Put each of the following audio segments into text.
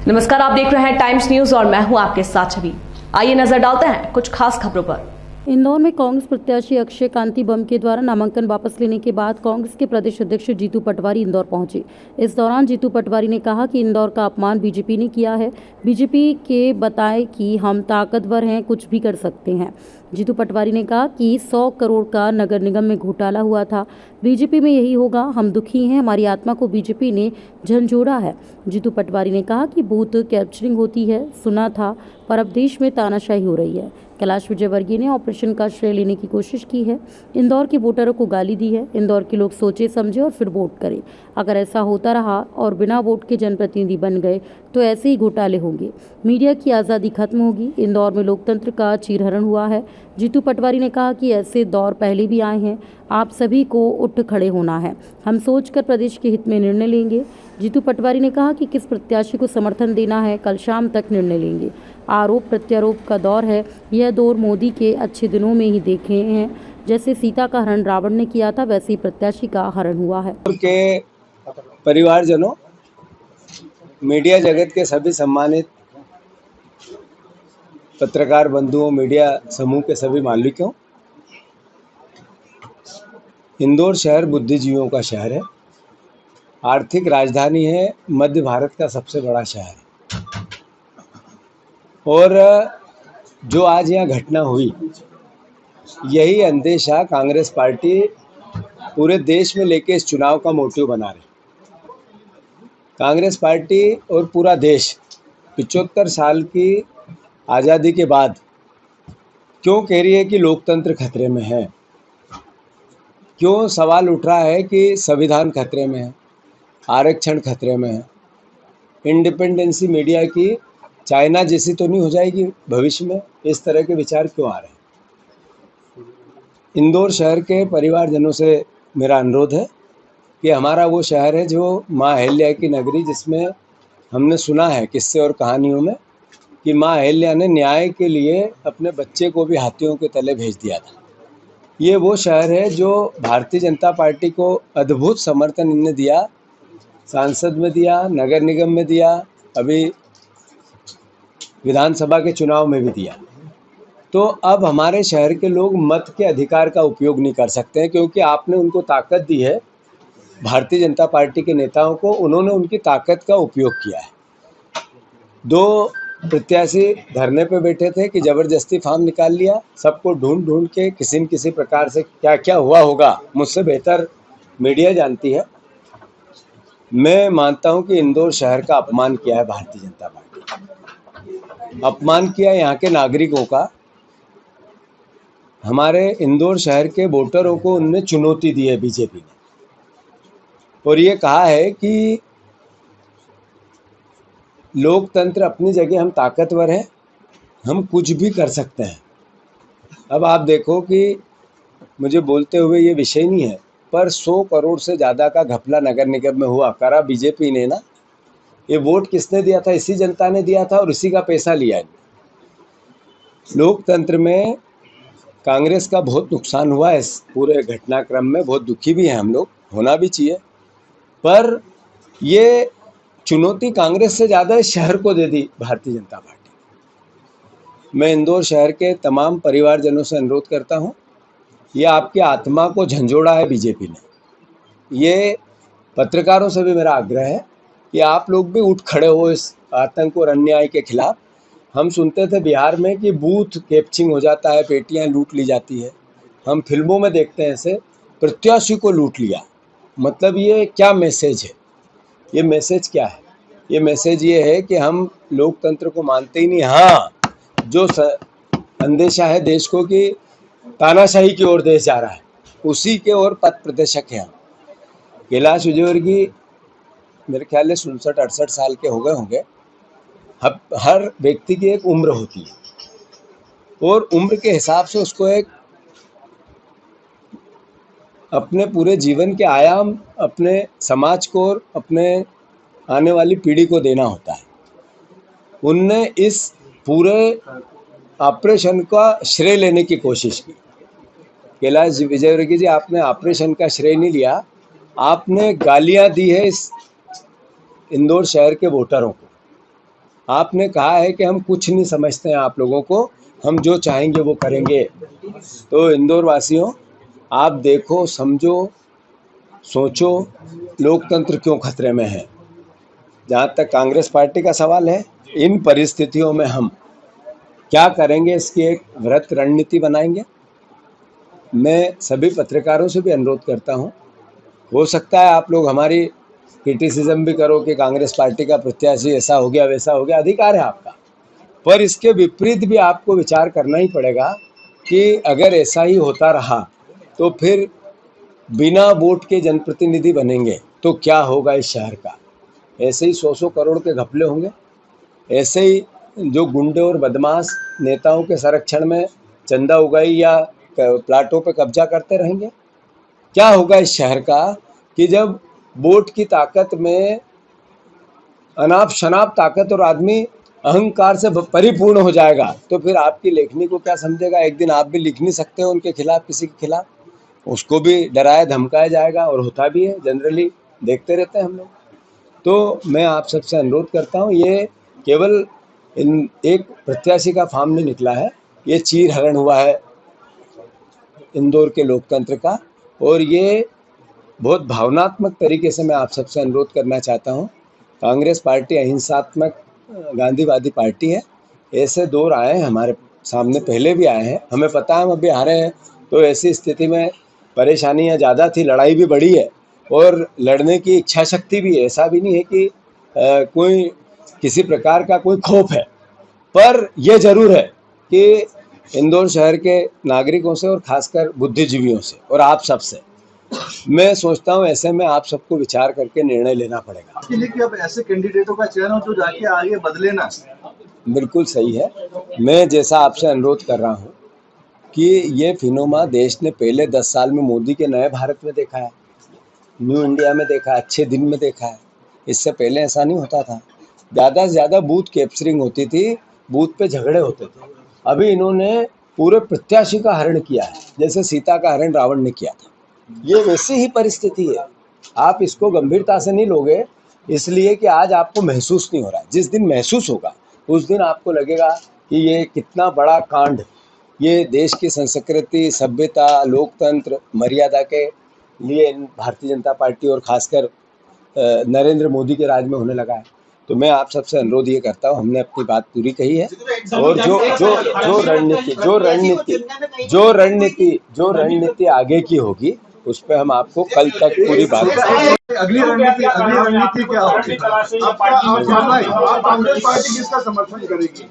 नमस्कार, आप देख रहे हैं टाइम्स न्यूज और मैं हूं आपके साथ छवि। आइए नजर डालते हैं कुछ खास खबरों पर। इंदौर में कांग्रेस प्रत्याशी अक्षय कांति बम के द्वारा नामांकन वापस लेने के बाद कांग्रेस के प्रदेश अध्यक्ष जीतू पटवारी इंदौर पहुंचे। इस दौरान जीतू पटवारी ने कहा कि इंदौर का अपमान बीजेपी ने किया है। बीजेपी के बताए कि हम ताकतवर हैं, कुछ भी कर सकते हैं। जीतू पटवारी ने कहा कि 100 करोड़ का नगर निगम में घोटाला हुआ था। बीजेपी में यही होगा। हम दुखी हैं, हमारी आत्मा को बीजेपी ने झंझोड़ा है। जीतू पटवारी ने कहा कि बूथ कैप्चरिंग होती है, सुना था, पर अब देश में तानाशाही हो रही है। कैलाश विजयवर्गीय ने ऑपरेशन का श्रेय लेने की कोशिश की है। इंदौर के वोटरों को गाली दी है। इंदौर के लोग सोचे समझे और फिर वोट करें। अगर ऐसा होता रहा और बिना वोट के जनप्रतिनिधि बन गए तो ऐसे ही घोटाले होंगे। मीडिया की आज़ादी खत्म होगी। इंदौर में लोकतंत्र का चीरहरण हुआ है। जीतू पटवारी ने कहा कि ऐसे दौर पहले भी आए हैं। आप सभी को उठ खड़े होना है। हम सोचकर प्रदेश के हित में निर्णय लेंगे। जीतू पटवारी ने कहा कि किस प्रत्याशी को समर्थन देना है, कल शाम तक निर्णय लेंगे। आरोप प्रत्यारोप का दौर है। यह दौर मोदी के अच्छे दिनों में ही देखे हैं। जैसे सीता का हरण रावण ने किया था, वैसे ही प्रत्याशी का हरण हुआ है। के परिवारजनों, मीडिया जगत के सभी सम्मानित पत्रकार बंधुओं, मीडिया समूह के सभी मालिकों, इंदौर शहर बुद्धिजीवियों का शहर है। आर्थिक राजधानी है, मध्य भारत का सबसे बड़ा शहर है। और जो आज यहाँ घटना हुई, यही अंदेशा कांग्रेस पार्टी पूरे देश में लेके इस चुनाव का मोटिव बना रही। कांग्रेस पार्टी और पूरा देश 75 साल की आज़ादी के बाद क्यों कह रही है कि लोकतंत्र खतरे में है? क्यों सवाल उठ रहा है कि संविधान खतरे में है, आरक्षण खतरे में है, इंडिपेंडेंसी मीडिया की चाइना जैसी तो नहीं हो जाएगी भविष्य में? इस तरह के विचार क्यों आ रहे हैं? इंदौर शहर के परिवारजनों से मेरा अनुरोध है कि हमारा वो शहर है जो माँ अहिल्या की नगरी, जिसमें हमने सुना है किस्से और कहानियों में कि माँ अहिल्या ने न्याय के लिए अपने बच्चे को भी हाथियों के तले भेज दिया था। ये वो शहर है जो भारतीय जनता पार्टी को अद्भुत समर्थन इन्हें दिया, सांसद में दिया, नगर निगम में दिया, अभी विधानसभा के चुनाव में भी दिया। तो अब हमारे शहर के लोग मत के अधिकार का उपयोग नहीं कर सकते हैं, क्योंकि आपने उनको ताकत दी है। भारतीय जनता पार्टी के नेताओं को उन्होंने उनकी ताकत का उपयोग किया है। 2 प्रत्याशी धरने पे बैठे थे कि जबरदस्ती फॉर्म निकाल लिया। सबको ढूंढ ढूंढ के किसी न किसी प्रकार से क्या क्या हुआ होगा, मुझसे बेहतर मीडिया जानती है। मैं मानता हूं कि इंदौर शहर का अपमान किया है भारतीय जनता पार्टी, अपमान किया यहाँ के नागरिकों का। हमारे इंदौर शहर के वोटरों को उनने चुनौती दी है बीजेपी ने, और ये कहा है कि लोकतंत्र अपनी जगह, हम ताकतवर हैं, हम कुछ भी कर सकते हैं। अब आप देखो कि मुझे बोलते हुए ये विषय नहीं है, पर 100 करोड़ से ज़्यादा का घपला नगर निगम में हुआ, करा बीजेपी ने ना। ये वोट किसने दिया था? इसी जनता ने दिया था और इसी का पैसा लिया है। लोकतंत्र में कांग्रेस का बहुत नुकसान हुआ है इस पूरे घटनाक्रम में। बहुत दुखी भी हैं हम लोग, होना भी चाहिए, पर ये चुनौती कांग्रेस से ज़्यादा इस शहर को दे दी भारतीय जनता पार्टी। मैं इंदौर शहर के तमाम परिवारजनों से अनुरोध करता हूं, ये आपकी आत्मा को झंझोड़ा है बीजेपी ने। ये पत्रकारों से भी मेरा आग्रह है कि आप लोग भी उठ खड़े हो इस आतंक और अन्याय के खिलाफ। हम सुनते थे बिहार में कि बूथ कैप्चरिंग हो जाता है, पेटियां लूट ली जाती है। हम फिल्मों में देखते हैं ऐसे, प्रत्याशी को लूट लिया। मतलब ये क्या मैसेज है? ये मैसेज क्या है? ये मैसेज ये है कि हम लोकतंत्र को मानते ही नहीं। हाँ, जो अंदेशा है देश को कि तानाशाही की ओर देश जा रहा है, उसी के ओर पथ प्रदर्शक है हम। कैलाश विजयवर्गीय मेरे ख्याल से 67-68 साल के हो गए होंगे। हर व्यक्ति की एक उम्र होती है और उम्र के हिसाब से उसको एक अपने पूरे जीवन के आयाम अपने समाज को और अपने आने वाली पीढ़ी को देना होता है। उनने इस पूरे ऑपरेशन का श्रेय लेने की कोशिश की। कैलाश विजयवर्गीय जी, आपने ऑपरेशन का श्रेय नहीं लिया, आपने गालियां दी है इस इंदौर शहर के वोटरों को। आपने कहा है कि हम कुछ नहीं समझते हैं आप लोगों को, हम जो चाहेंगे वो करेंगे। तो इंदौर वासियों, आप देखो, समझो, सोचो, लोकतंत्र क्यों खतरे में है। जहाँ तक कांग्रेस पार्टी का सवाल है, इन परिस्थितियों में हम क्या करेंगे, इसकी एक वृहत रणनीति बनाएंगे। मैं सभी पत्रकारों से भी अनुरोध करता हूँ, हो सकता है आप लोग हमारी क्रिटिसिज्म भी करो कि कांग्रेस पार्टी का प्रत्याशी ऐसा हो गया वैसा हो गया, अधिकार है आपका, पर इसके विपरीत भी आपको विचार करना ही पड़ेगा कि अगर ऐसा ही होता रहा तो फिर बिना वोट के जनप्रतिनिधि बनेंगे तो क्या होगा इस शहर का। ऐसे ही 100 करोड़ के घपले होंगे, ऐसे ही जो गुंडे और बदमाश नेताओं के संरक्षण में चंदा उगाई या प्लाटों पर कब्जा करते रहेंगे। क्या होगा इस शहर का कि जब वोट की ताकत में अनाप शनाप ताकत और आदमी अहंकार से परिपूर्ण हो जाएगा तो फिर आपकी लेखनी को क्या समझेगा। एक दिन आप भी लिख नहीं सकते हो उनके खिलाफ, किसी के खिलाफ, उसको भी डराया धमकाया जाएगा, और होता भी है, जनरली देखते रहते हैं हम लोग। तो मैं आप सबसे अनुरोध करता हूँ, ये केवल एक प्रत्याशी का फॉर्म नहीं निकला है, ये चीर हरण हुआ है इंदौर के लोकतंत्र का। और ये बहुत भावनात्मक तरीके से मैं आप सबसे अनुरोध करना चाहता हूँ, कांग्रेस पार्टी अहिंसात्मक गांधीवादी पार्टी है। ऐसे दौर आए हैं हमारे सामने, पहले भी आए हैं, हमें पता है हम अभी हारे हैं। तो ऐसी स्थिति में परेशानियाँ ज़्यादा थी, लड़ाई भी बड़ी है और लड़ने की इच्छा शक्ति भी है। ऐसा भी नहीं है कि कोई किसी प्रकार का कोई खौफ है, पर यह जरूर है कि इंदौर शहर के नागरिकों से और खासकर बुद्धिजीवियों से और आप सबसे मैं सोचता हूँ ऐसे में आप सबको विचार करके निर्णय लेना पड़ेगा। आपके लिए कि अब ऐसे कैंडिडेटों का चयन हो जो जाके आगे बदले ना। बिल्कुल सही है। मैं जैसा आपसे अनुरोध कर रहा हूँ कि ये फिनोमा देश ने पहले 10 साल में मोदी के नए भारत में देखा है, न्यू इंडिया में देखा है, अच्छे दिन में देखा है। इससे पहले ऐसा नहीं होता था। ज़्यादा से ज़्यादा बूथ कैप्चरिंग होती थी, बूथ पे झगड़े होते थे। अभी इन्होंने पूरे प्रत्याशी का हरण किया है, जैसे सीता का हरण रावण ने किया था। ये वैसी ही परिस्थिति है। आप इसको गंभीरता से नहीं लोगे, इसलिए कि आज आपको महसूस नहीं हो रहा है। जिस दिन महसूस होगा उस दिन आपको लगेगा कि ये कितना बड़ा कांड ये देश की संस्कृति, सभ्यता, लोकतंत्र, मर्यादा के लिए भारतीय जनता पार्टी और खासकर नरेंद्र मोदी के राज में होने लगा है। तो मैं आप सबसे अनुरोध ये करता हूँ, हमने अपनी बात पूरी कही है और जो रणनीति आगे की होगी उस पर हम आपको कल तक पूरी बात करेंगे। अगली रणनीति क्या होगी? आप कांग्रेस पार्टी किसका समर्थन करेगी?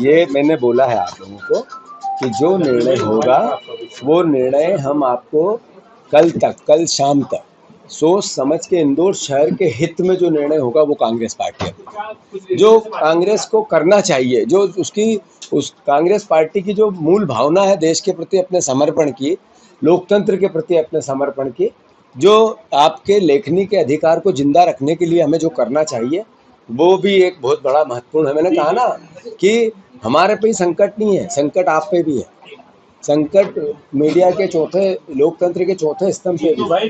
ये मैंने बोला है आप लोगों को कि जो निर्णय होगा वो निर्णय हम आपको कल शाम तक सोच समझ के, इंदौर शहर के हित में जो निर्णय होगा वो कांग्रेस पार्टी, जो कांग्रेस को करना चाहिए, जो उस कांग्रेस पार्टी की जो मूल भावना है देश के प्रति अपने समर्पण की, लोकतंत्र के प्रति अपने समर्पण की, जो आपके लेखनी के अधिकार को जिंदा रखने के लिए हमें जो करना चाहिए वो भी एक बहुत बड़ा महत्वपूर्ण है। मैंने कहा ना कि हमारे पे ही संकट नहीं है, संकट आप पे भी है। संकट मीडिया के चौथे, लोकतंत्र के चौथे स्तंभ पे भी है।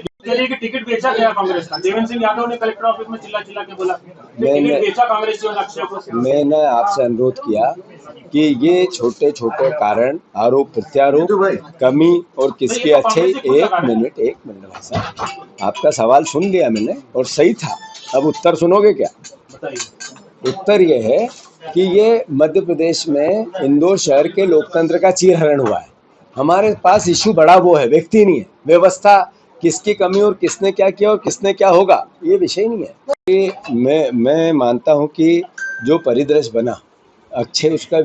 टिकट बेचा गया कांग्रेस का। देवेंद्र सिंह यादव ने कलेक्टर ऑफिस में चिल्ला के बोला टिकट बेचा कांग्रेस को। मैंने आपसे अनुरोध किया कि ये छोटे छोटे कारण, आरोप प्रत्यारोप, कमी और किसके अच्छे। एक मिनट भाई साहब, आपका सवाल सुन लिया मैंने और सही था। अब उत्तर सुनोगे क्या? उत्तर ये है कि ये मध्य प्रदेश में इंदौर शहर के लोकतंत्र का चीरहरण हुआ है। हमारे पास इशू बड़ा वो है, व्यक्ति नहीं है। व्यवस्था किसकी कमी और किसने क्या किया और किसने क्या होगा ये विषय नहीं है। कि मैं मानता हूं कि जो परिदृश्य बना अक्षय उसका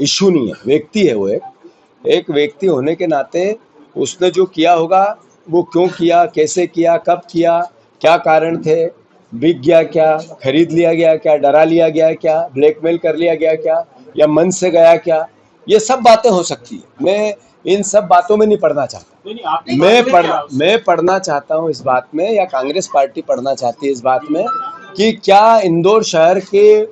इशू नहीं है, व्यक्ति है। वो एक व्यक्ति होने के नाते उसने जो किया होगा वो क्यों किया, कैसे किया, कब किया, क्या कारण थे, बिक गया क्या, खरीद लिया गया क्या, डरा लिया गया क्या, ब्लैकमेल कर लिया गया क्या, या मन से गया क्या, ये सब बातें हो सकती है। मैं इन सब बातों में नहीं पढ़ना चाहता। मैं पढ़ना चाहता हूँ इस बात में, या कांग्रेस पार्टी पढ़ना चाहती है इस बात में कि क्या इंदौर शहर के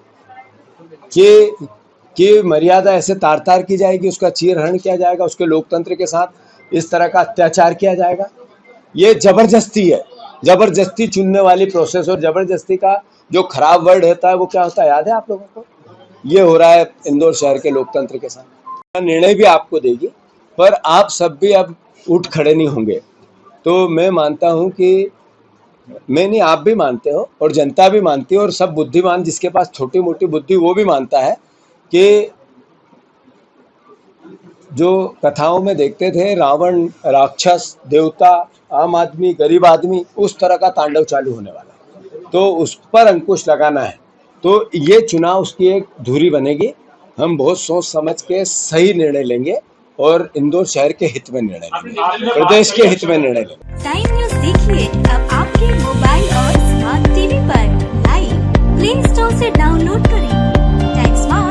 मर्यादा ऐसे तार तार की जाएगी, उसका चीरहरण किया जाएगा, उसके लोकतंत्र के साथ इस तरह का अत्याचार किया जाएगा। ये जबरदस्ती है, जबरदस्ती चुनने वाली प्रोसेस और जबरदस्ती का जो खराब वर्ड होता है वो क्या होता है याद है आप लोगों को? ये हो रहा है इंदौर शहर के लोकतंत्र के साथ। निर्णय भी आपको देगी, पर आप सब भी अब उठ खड़े नहीं होंगे। तो मैं मानता हूं कि मैं नहीं, आप भी मानते हो और जनता भी मानती है और सब बुद्धिमान जिसके पास छोटी मोटी बुद्धि वो भी मानता है कि जो कथाओं में देखते थे रावण, राक्षस, देवता, आम आदमी, गरीब आदमी, उस तरह का तांडव चालू होने वाला है। तो उस पर अंकुश लगाना है। तो ये चुनाव उसकी एक धुरी बनेगी। हम बहुत सोच समझ के सही निर्णय लेंगे और इंदौर शहर के हित में निर्णय लेंगे, प्रदेश के हित में निर्णय लेंगे। टाइम न्यूज देखिए अब आपके मोबाइल और स्मार्ट टीवी पर लाइव प्ले स्टोर से डाउनलोड करें टाइम स्मार्ट।